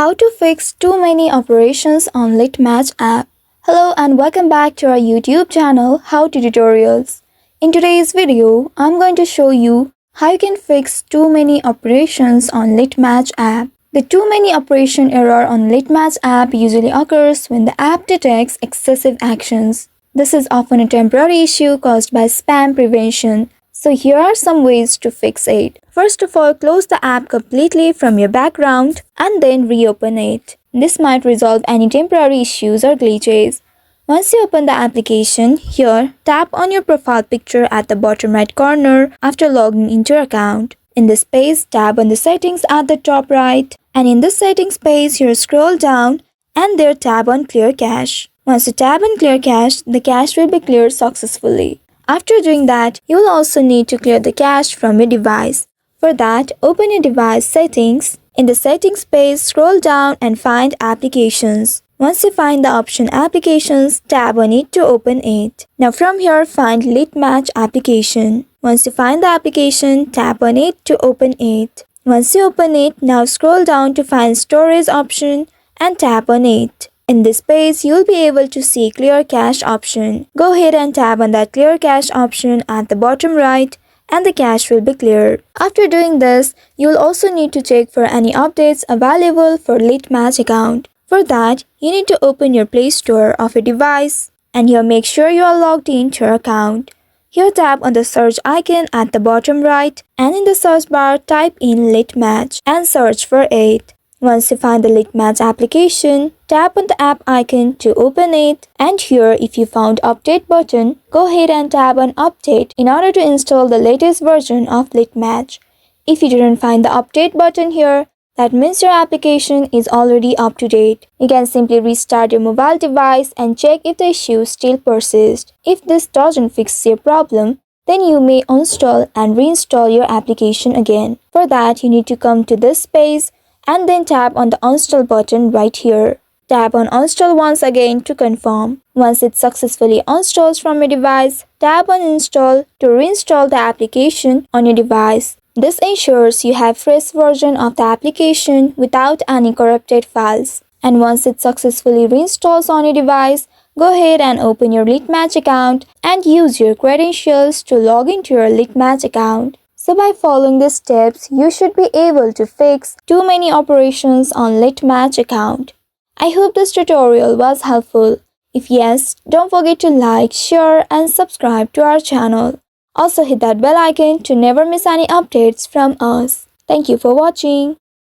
How to fix too many operations on Litmatch app. Hello and welcome back to our YouTube channel How to Tutorials. In today's video, I'm going to show you how you can fix too many operations on Litmatch app. The too many operation error on Litmatch app usually occurs when the app detects excessive actions. This is often a temporary issue caused by spam prevention. So here are some ways to fix it. First of all, close the app completely from your background and then reopen it. This might resolve any temporary issues or glitches. Once you open the application, here, tap on your profile picture at the bottom right corner after logging into your account. In this page, tap on the settings at the top right, and in the settings page, here scroll down and there tap on clear cache. Once you tap on clear cache, the cache will be cleared successfully. After doing that, you will also need to clear the cache from your device. For that, open your device settings. In the settings page, scroll down and find applications. Once you find the option applications, tap on it to open it. Now from here, find Litmatch application. Once you find the application, tap on it to open it. Once you open it, now scroll down to find storage option and tap on it. In this page, you'll be able to see clear cache option. Go ahead and tap on that clear cache option at the bottom right and the cache will be cleared. After doing this, you'll also need to check for any updates available for Litmatch account. For that, you need to open your Play Store of your device and here make sure you are logged into your account. Here tap on the search icon at the bottom right and in the search bar type in Litmatch and search for it. Once you find the Litmatch application, tap on the app icon to open it and here if you found update button, go ahead and tap on update in order to install the latest version of Litmatch. If you didn't find the update button here, that means your application is already up to date. You can simply restart your mobile device and check if the issue still persists. If this doesn't fix your problem, then you may uninstall and reinstall your application again. For that, you need to come to this page and then tap on the uninstall button right here. Tap on uninstall once again to confirm. Once it successfully uninstalls from your device, tap on install to reinstall the application on your device. This ensures you have fresh version of the application without any corrupted files. And once it successfully reinstalls on your device, go ahead and open your Litmatch account and use your credentials to log into your Litmatch account. So by following these steps, you should be able to fix too many operations on Litmatch account. I hope this tutorial was helpful. If yes, don't forget to like, share and subscribe to our channel. Also hit that bell icon to never miss any updates from us. Thank you for watching.